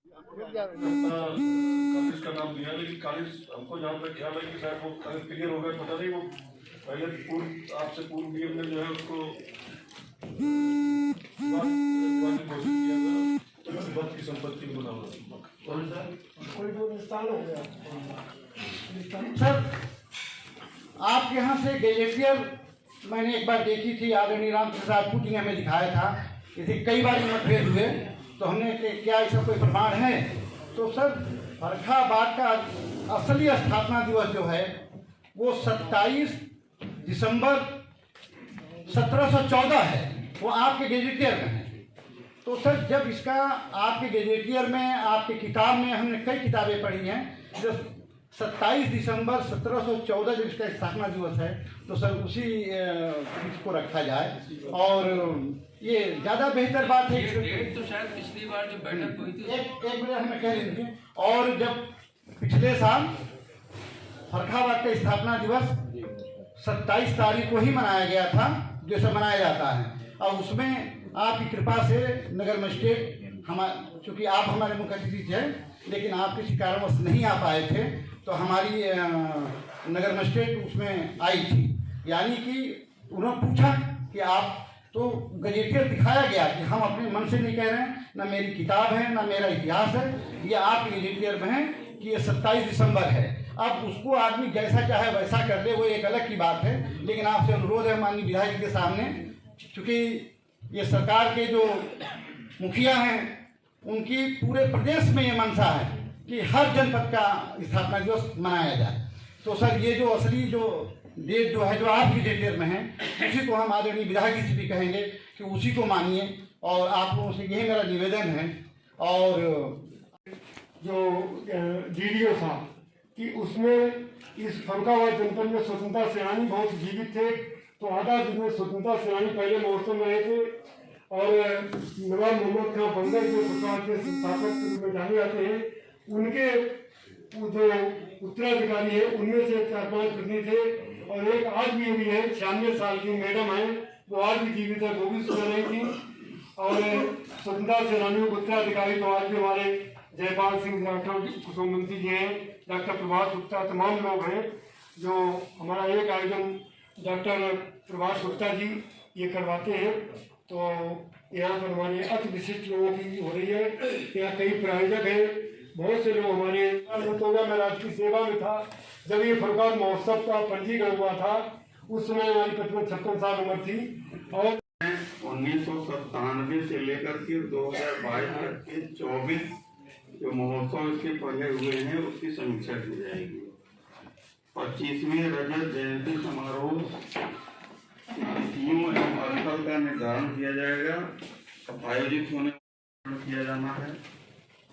College का नाम दिया, लेकिन कॉलेज हमको जहाँ तक ख्याल है कि शायद वो कॉलेज क्लियर हो गया, पता नहीं वो पहले आपसे पूर्व डीएम ने जो है उसको घोषित किया था, वक्त की संपत्ति बना हुआ कोई विस्तार हो गया। सर, आपके यहाँ से गैजेटियर मैंने एक बार देखी थी, आदरणीय राम प्रसाद पुटी ने हमें दिखाया था। इसे कई बार मतभेद हुए तो हमने क्या इसका कोई प्रमाण है? तो सर, फर्रुखाबाद का असली स्थापना दिवस जो है वो 27 दिसंबर 1714 है, वो आपके गैजेटियर में है। तो सर, जब इसका आपके गैजेटियर में, आपकी किताब में, हमने कई किताबें पढ़ी हैं, जो 27 दिसंबर 1714 जब इसका स्थापना दिवस है, तो सर उसी इसको रखा जाए। और ये ज़्यादा बेहतर बात है। डेट तो शायद पिछली बार जो बैठक हुई थी, एक मिनट हमें कह लीजिए। और जब पिछले साल फर्रुखाबाद का स्थापना दिवस 27 तारीख को ही मनाया गया था, जैसे मनाया जाता है, और उसमें आपकी कृपा से नगर मजिस्ट्रेट चूँकि आप हमारे मुख्य अतिथि थे, लेकिन आप किसी कारणवश नहीं आ पाए थे, तो हमारी नगर मजिस्ट्रेट उसमें आई थी। यानी कि उन्होंने पूछा कि आप, तो गजेटियर दिखाया गया कि हम अपने मन से नहीं कह रहे हैं, ना मेरी किताब है ना मेरा इतिहास है, ये आप गजेटियर में है कि ये 27 दिसंबर है। अब उसको आदमी जैसा चाहे वैसा कर ले, वो एक अलग की बात है। लेकिन आपसे अनुरोध है माननीय विधायक जी के सामने, क्योंकि ये सरकार के जो मुखिया हैं उनकी पूरे प्रदेश में ये मंशा है कि हर जनपद का स्थापना दिवस मनाया जाए। तो सर, ये जो असली जो डेट जो है, जो आपकी डेट में है, उसी को हम आदरणीय विधायक जी से भी कहेंगे कि उसी को मानिए, और आप लोगों से यही मेरा निवेदन है। और जो डीडीओ था कि उसमें इस फर्रुखाबाद जनपद में स्वतंत्रता सेनानी बहुत जीवित थे, तो आधा जिसमें स्वतंत्रता सेनानी पहले महोत्सव में रहे थे, और नवाब मोहम्मद खां बंदर जो सरकार के संस्थापक के रूप में जाने जाते हैं, उनके जो उत्तराधिकारी है उनमें से 4-5 पत्नी थे, और एक आज भी अभी है 96 साल की मैडम है, वो आज भी जीवित है, वो भी सुन रही थी। और स्वतंत्रता सेनानियों के उत्तराधिकारी तो आज भी हमारे जयपाल सिंह, डॉक्टर कुसुमवंती जी हैं, डॉक्टर प्रभात गुप्ता, तमाम लोग हैं। जो हमारा एक आयोजन डॉक्टर प्रभात गुप्ता जी ये करवाते हैं, तो यहाँ पर हमारे अति विशिष्ट लोगों की हो रही है। यहाँ कई प्रायोजक हैं, बहुत से लोग हमारे। तो मैं राजकीय सेवा में था जब ये फर्रुखाबाद महोत्सव का पंजीकरण हुआ था, उस समय हमारी तकरीबन 56 साल उम्र थी। और 1997 से लेकर के 2022 तक के 24 जो महोत्सव इसके पढ़े हुए हैं उसकी समीक्षा की जाएगी। 25वें रजत जयंती समारोह तिथियों एवं स्थल का निर्धारण किया जाएगा, आयोजित होने किया जाना है।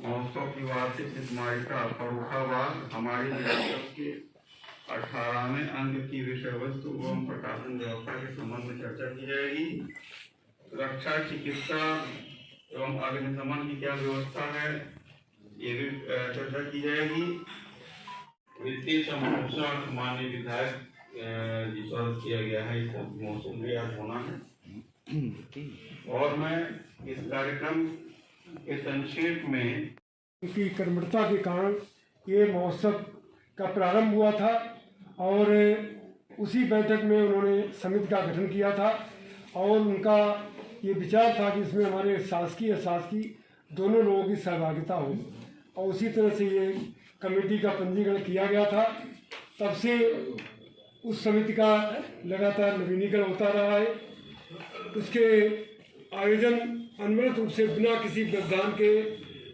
महोत्सव की वार्षिक स्मारिका फर्रुखाबाद हमारी विरासत के 18वें अंग की विषय वस्तु एवं प्रकाशन व्यवस्था के संबंध में चर्चा की जाएगी। रक्षा, चिकित्सा एवं अग्निशमन की क्या व्यवस्था है ये भी चर्चा की जाएगी। वित्तीय महोत्सव माननीय विधायक जी स्वागत किया गया है, इसका महोत्सव भी आज होना है। और मैं इस कार्यक्रम के संक्षेप में उनकी कर्मठता के कारण ये महोत्सव का प्रारंभ हुआ था, और उसी बैठक में उन्होंने समिति का गठन किया था, और उनका ये विचार था कि इसमें हमारे शासकीय अशासकीय दोनों लोगों की सहभागिता हो, और उसी तरह से ये कमेटी का पंजीकरण किया गया था। तब से उस समिति का लगातार नवीनीकरण होता रहा है। उसके आयोजन अनवरत रूप से बिना किसी व्यवधान के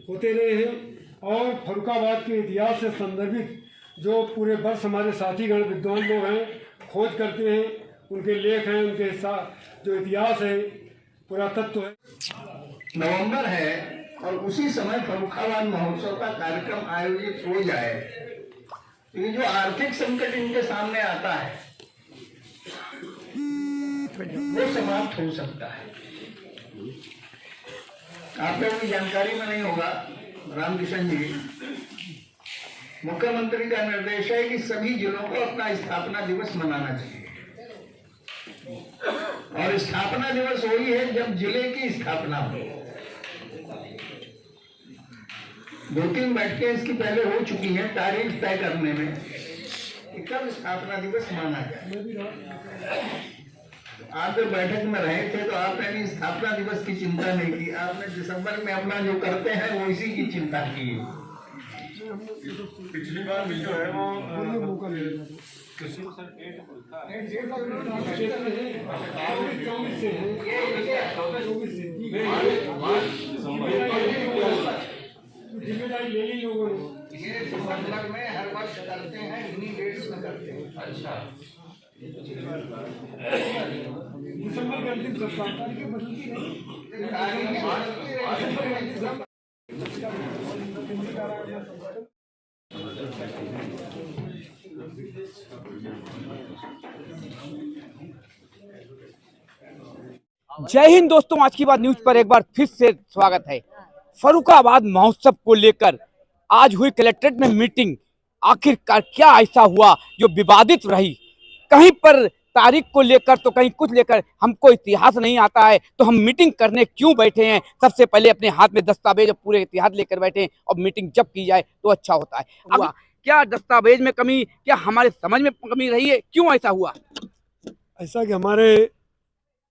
होते रहे हैं, और फर्रुखाबाद के इतिहास से संदर्भित जो पूरे वर्ष हमारे साथीगण विद्वान लोग हैं खोज करते हैं, उनके लेख हैं, उनके साथ जो इतिहास है, पुरातत्व है। नवंबर है और उसी समय फर्रुखाबाद महोत्सव का कार्यक्रम आयोजित हो जाए, तो ये जो आर्थिक संकट इनके सामने आता है वो समाप्त हो सकता है। आपको कोई जानकारी में नहीं होगा, रामकिशन जी, मुख्यमंत्री का निर्देश है कि सभी जिलों को अपना स्थापना दिवस मनाना चाहिए, और स्थापना दिवस वही है जब जिले की स्थापना हो। 2-3 बैठकें इसकी पहले हो चुकी हैं तारीख तय करने में कि कब स्थापना दिवस माना जाए। आप जब बैठक में रहे थे तो आपने भी स्थापना दिवस की चिंता नहीं की, आपने दिसंबर में अपना जो करते हैं वो इसी की चिंता की। पिछली बार भी जो है वो जिम्मेदारी ले ली लोगों ने। ये दिसंबर में हर वर्ष करते हैं, इन्हीं डेट्स में करते हैं। अच्छा, दिसंबर के अंतिम सप्ताह तारीखें बदलती जय हिंद दोस्तों, आज की बात न्यूज पर एक बार फिर से स्वागत है। फर्रुखाबाद महोत्सव को लेकर आज हुई कलेक्ट्रेट में मीटिंग। आखिरकार क्या ऐसा हुआ जो विवादित रही? कहीं पर तारीख को लेकर तो कहीं कुछ लेकर। हमको इतिहास नहीं आता है तो हम मीटिंग करने क्यों बैठे हैं? सबसे पहले अपने हाथ में दस्तावेज और पूरे इतिहास लेकर बैठे हैं और मीटिंग जब की जाए तो अच्छा होता है। हुआ क्या दस्तावेज में कमी, क्या हमारे समझ में कमी रही है? क्यों ऐसा हुआ? ऐसा कि हमारे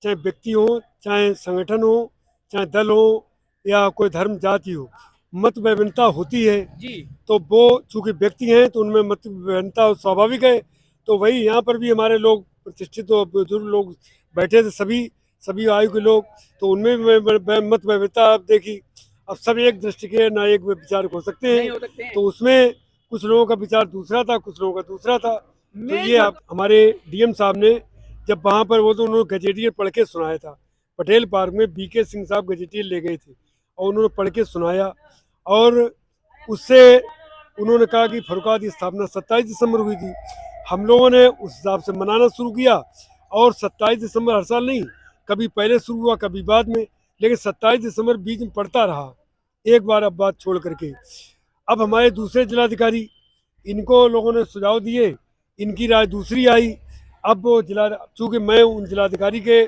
चाहे व्यक्ति हो, चाहे संगठन हो, चाहे दल हो या कोई धर्म जाति हो, मत विभिन्नता होती है जी, तो वो चूंकि व्यक्ति हैं तो उनमें मत विभिन्नता स्वाभाविक है। तो वही यहाँ पर भी हमारे लोग प्रतिष्ठित और बुजुर्ग लोग बैठे थे, सभी आयु के लोग, तो उनमें मत विभिन्नता आप देखी। अब सब एक दृष्टि के ना एक विचार हो सकते नहीं हैं, हो सकते हैं। तो उसमें कुछ लोगों का विचार दूसरा था, कुछ लोगों का दूसरा था। तो मैं ये हमारे डीएम साहब ने जब वहाँ पर वो तो उन्होंने गजेटियर पढ़ के सुनाया था, पटेल पार्क में बीके सिंह साहब गजेटियर ले गए थे और उन्होंने पढ़ के सुनाया और उससे उन्होंने कहा कि फर्रुखाबाद की स्थापना 27 दिसंबर हुई थी। हम लोगों ने उस हिसाब से मनाना शुरू किया और 27 दिसंबर हर साल नहीं, कभी पहले शुरू हुआ कभी बाद में, लेकिन 27 दिसंबर बीच में पड़ता रहा एक बार अब बात छोड़ करके। अब हमारे दूसरे जिलाधिकारी, इनको लोगों ने सुझाव दिए, इनकी राय दूसरी आई। अब वो चूँकि मैं उन जिलाधिकारी के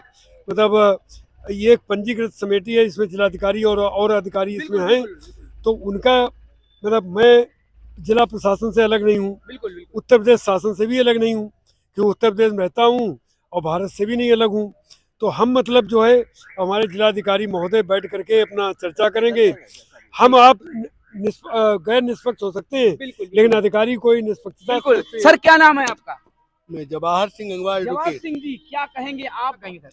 मतलब ये एक पंजीकृत समिति है, इसमें जिलाधिकारी और अधिकारी इसमें हैं, तो उनका मतलब मैं जिला प्रशासन से अलग नहीं हूँ, उत्तर प्रदेश शासन से भी अलग नहीं हूँ, क्योंकि उत्तर प्रदेश में रहता हूँ और भारत से भी नहीं अलग हूँ। तो हम मतलब जो है हमारे जिलाधिकारी महोदय बैठ करके अपना चर्चा करेंगे। हम आप गैर निष्पक्ष हो सकते हैं, लेकिन अधिकारी कोई निष्पक्षता। सर क्या नाम है आपका? मैं जवाहर सिंह अंगवाल जवाहर एडवोकेट। सिंह जी, क्या कहेंगे? आप कहेंगे सर।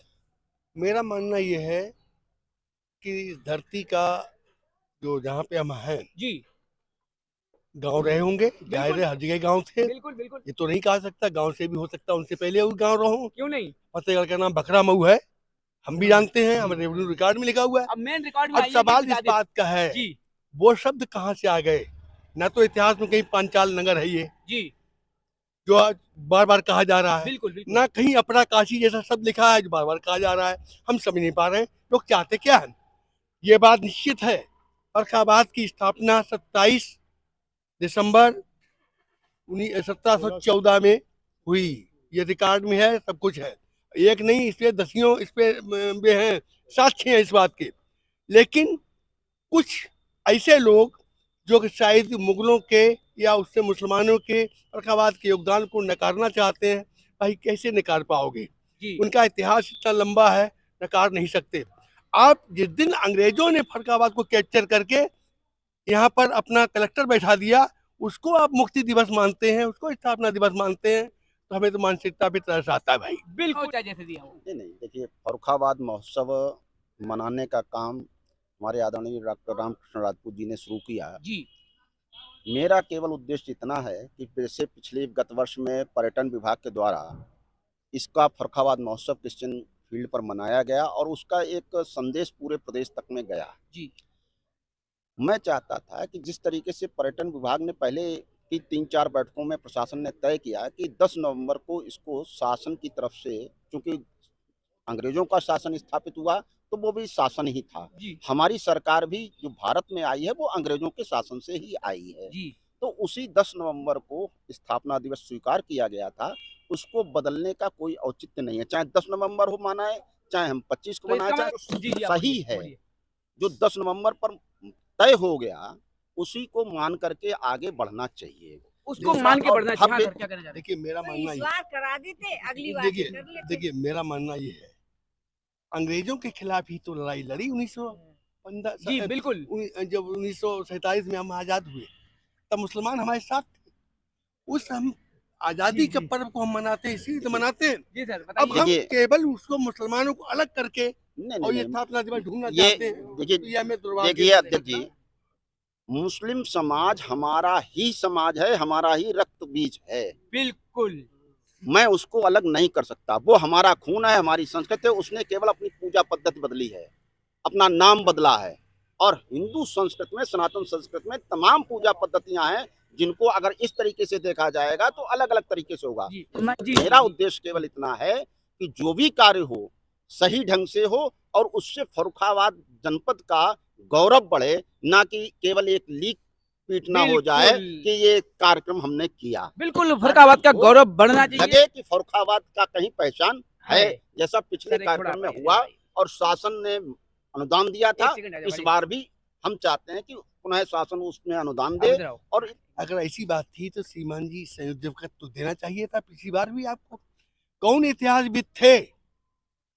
मेरा मानना ये है कि इस धरती का जो जहाँ पे हम हैं जी, गांव रहे होंगे, जाहिर है हर जगह गांव थे। बिल्कुल बिल्कुल। ये तो नहीं कहा सकता, गांव से भी हो सकता, उनसे पहले वो गांव रहो। क्यों नहीं? फतेहगढ़ का नाम बकरा मऊ है, हम भी जानते हैं, हमारे रेवेन्यू रिकॉर्ड में लिखा हुआ है। अब मेन रिकॉर्ड में अब आइए सवाल कि इस बात का है जी वो शब्द कहाँ से आ गए। न तो इतिहास में कहीं पांचाल नगर है ये जी, जो आज बार बार कहा जा रहा है, बिल्कुल बिल्कुल। ना कहीं अपरा काशी जैसा शब्द लिखा है जो बार बार कहा जा रहा है। हम समझ नहीं पा रहे हैं लोग चाहते क्या है। ये बात निश्चित है, फर्रुखाबाद की स्थापना 27 दिसंबर 1714 में हुई। ये रिकॉर्ड में है, सब कुछ है, एक नहीं इस पे दसियों इस पे में हैं, साक्ष्य हैं इस बात के। लेकिन कुछ ऐसे लोग जो कि शायद मुगलों के या उससे मुसलमानों के फर्रुखाबाद के योगदान को नकारना चाहते हैं। भाई कैसे नकार पाओगे? उनका इतिहास इतना लंबा है, नकार नहीं सकते। आप जिस दिन अंग्रेजों ने फर्रुखाबाद को कैप्चर करके यहाँ पर अपना कलेक्टर बैठा दिया, उसको आप मुक्ति दिवस मानते हैं, उसको स्थापना दिवस मानते हैं, तो हमें तो मानसिकता भी तरस आता है भाई। बिल्कुल जैसे दिया हो। नहीं, देखिए फर्रुखाबाद महोत्सव मनाने का काम हमारे आदरणीय डॉक्टर रामकृष्ण राजपूत जी ने शुरू किया जी। मेरा केवल उद्देश्य इतना है कि जैसे पिछले गत वर्ष में पर्यटन विभाग के द्वारा इसका फर्रुखाबाद महोत्सव क्रिश्चियन फील्ड पर मनाया गया और उसका एक संदेश पूरे प्रदेश तक में गया जी। मैं चाहता था कि जिस तरीके से पर्यटन विभाग ने पहले की 3-4 बैठकों में प्रशासन ने तय किया कि 10 नवंबर को इसको शासन की तरफ से, क्योंकि अंग्रेजों का शासन स्थापित हुआ तो वो भी शासन ही था, हमारी सरकार भी जो भारत में आई है वो अंग्रेजों के शासन से ही आई है जी। तो उसी 10 नवंबर को स्थापना दिवस स्वीकार किया गया था, उसको बदलने का कोई औचित्य नहीं है। चाहे 10 नवंबर हो मनाए, चाहे हम 25 को मनाए, चाहे सही है। जो 10 नवंबर पर तय हो गया उसी को मान करके आगे बढ़ना चाहिए। उसको मान के बढ़ना चाहिए। हाँ सर, क्या कहना चाहते हैं? देखिए मेरा मानना इस ये, बार करा देते, अगली बार देखिए कर लेते। देखिए मेरा मानना ये है, अंग्रेजों के खिलाफ ही तो लड़ाई लड़ी 1915 जी बिल्कुल। जब 1947 में हम आजाद हुए तब मुसलमान हमारे साथ थे। उस हम आजादी के पर्व को हम मनाते हैं, इसीलिए तो मनाते हैं। जी सर अब हम देखिए- केवल उसको मुसलमानों को अलग करके नहीं और ये नहीं स्थापना दिवस ढूंढना ये चाहते हैं। देखिए तो ये हमें दुर्भाग्य देखिए अध्यक्ष जी, मुस्लिम समाज हमारा ही समाज है, हमारा ही रक्त बीज है। बिल्कुल। मैं उसको अलग नहीं कर सकता। वो हमारा खून है, हमारी संस्कृति है। उसने केवल अपनी पूजा पद्धति बदली है, अपना नाम बदला है। और हिंदू संस्कृति में, सनातन संस्कृति में तमाम पूजा पद्धतियां हैं जिनको अगर इस तरीके से देखा जाएगा तो अलग अलग तरीके से होगा। जी, मेरा उद्देश्य केवल इतना है कि जो भी कार्य हो सही ढंग से हो और उससे फर्रुखाबाद जनपद का गौरव बढ़े, ना कि केवल एक लीक पीट ना हो जाए बिल्कुल। कि ये कार्यक्रम हमने किया। बिल्कुल फर्रुखाबाद का गौरव बढ़ना चाहिए। लगे कि फर्रुखाबाद का कहीं पहचान है, जैसा पिछले सर, एक थोड़ा कार्यक्रम में आगे हुआ जाइए। और शासन ने अनुदान दिया था। एक सेकंड आगे इस बढ़िए। बार भी हम चाहते हैं कि पुनः शासन उसमें अनुदान अब दे। इधर आओ। और अगर ऐसी बात थी तो श्रीमान जी संयोजक तो देना चाहिए था पिछली बार भी आपको। कौन इतिहासविद थे?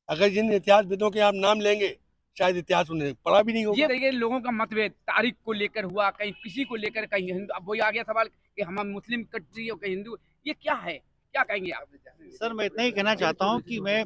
अगर जिन इतिहासविदों के आप नाम लेंगे शायद इतिहास उन्हें पढ़ा भी नहीं ये होगा। देखिए लोगों का मतभेद तारीख को लेकर हुआ, कहीं किसी को लेकर, कहीं हिंदू। अब वही आ गया सवाल कि हम मुस्लिम कंट्री हो कहीं हिंदू, ये क्या है, क्या कहेंगे आप? सर मैं इतना ही कहना चाहता हूँ कि मैं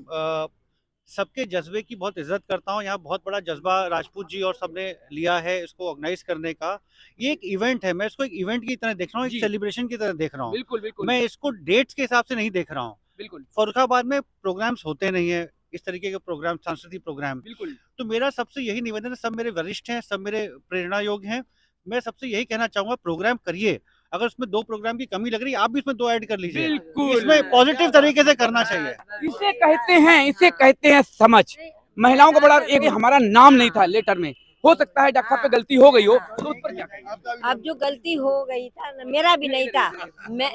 सबके जज्बे की बहुत इज्जत करता हूँ। यहाँ बहुत बड़ा जज्बा राजपूत जी और सबने लिया है इसको ऑर्गेनाइज करने का। ये एक इवेंट है, मैं इसको एक इवेंट की तरह देख रहा हूँ, एक जी। सेलिब्रेशन की तरह देख रहा हूँ। बिल्कुल बिल्कुल। मैं इसको डेट्स के हिसाब से नहीं देख रहा हूँ। बिल्कुल फर्रुखाबाद में प्रोग्राम्स होते नहीं है, इस तरीके के प्रोग्राम, सांस्कृतिक प्रोग्राम। बिल्कुल। तो मेरा सबसे यही निवेदन है, सब मेरे वरिष्ठ हैं, सब मेरे प्रेरणा योग हैं, मैं सबसे यही कहना चाहूंगा प्रोग्राम करिए। अगर उसमें 2 प्रोग्राम की कमी लग रही है आप भी इसमें 2 ऐड कर लीजिए। बिल्कुल। इसमें पॉजिटिव तरीके से करना चाहिए। इसे कहते हैं समझ। महिलाओं का बड़ा एक हमारा नाम नहीं था लेटर में, हो सकता है डॉक्टर साहब पे गलती हो गई हो, तो उस पर क्या कहेंगे? अब जो गलती हो गई था ना, मेरा भी नहीं था,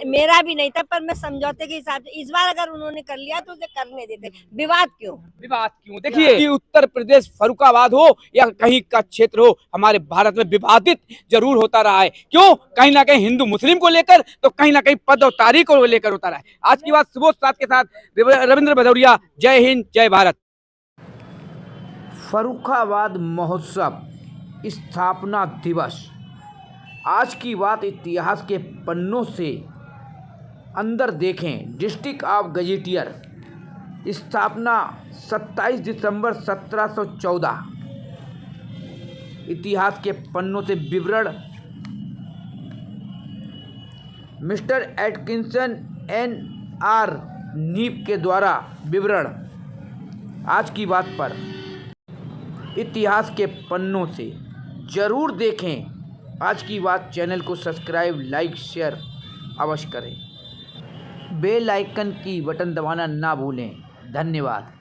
मेरा भी नहीं था, पर मैं समझौते के हिसाब से इस बार अगर उन्होंने कर लिया तो उसे करने देते। विवाद क्यों? विवाद क्यों? देखिए कि उत्तर प्रदेश फर्रुखाबाद हो या कहीं का क्षेत्र हो, हमारे भारत में विवादित जरूर होता रहा है। क्यों? कहीं ना कहीं हिंदू मुस्लिम को लेकर, तो कहीं ना कहीं पद और तारीख को लेकर होता रहा है। आज की बात सुबोध साथ के साथ रविंद्र भदौरिया। जय हिंद, जय भारत। फर्रुखाबाद महोत्सव स्थापना दिवस। आज की बात इतिहास के पन्नों से अंदर देखें। डिस्ट्रिक्ट ऑफ गजेटियर, स्थापना 27 दिसंबर 1714। इतिहास के पन्नों से विवरण मिस्टर एटकिंसन NR नीप के द्वारा विवरण। आज की बात पर इतिहास के पन्नों से जरूर देखें। आज की बात चैनल को सब्सक्राइब, लाइक, शेयर अवश्य करें। बेल आइकन की बटन दबाना ना भूलें। धन्यवाद।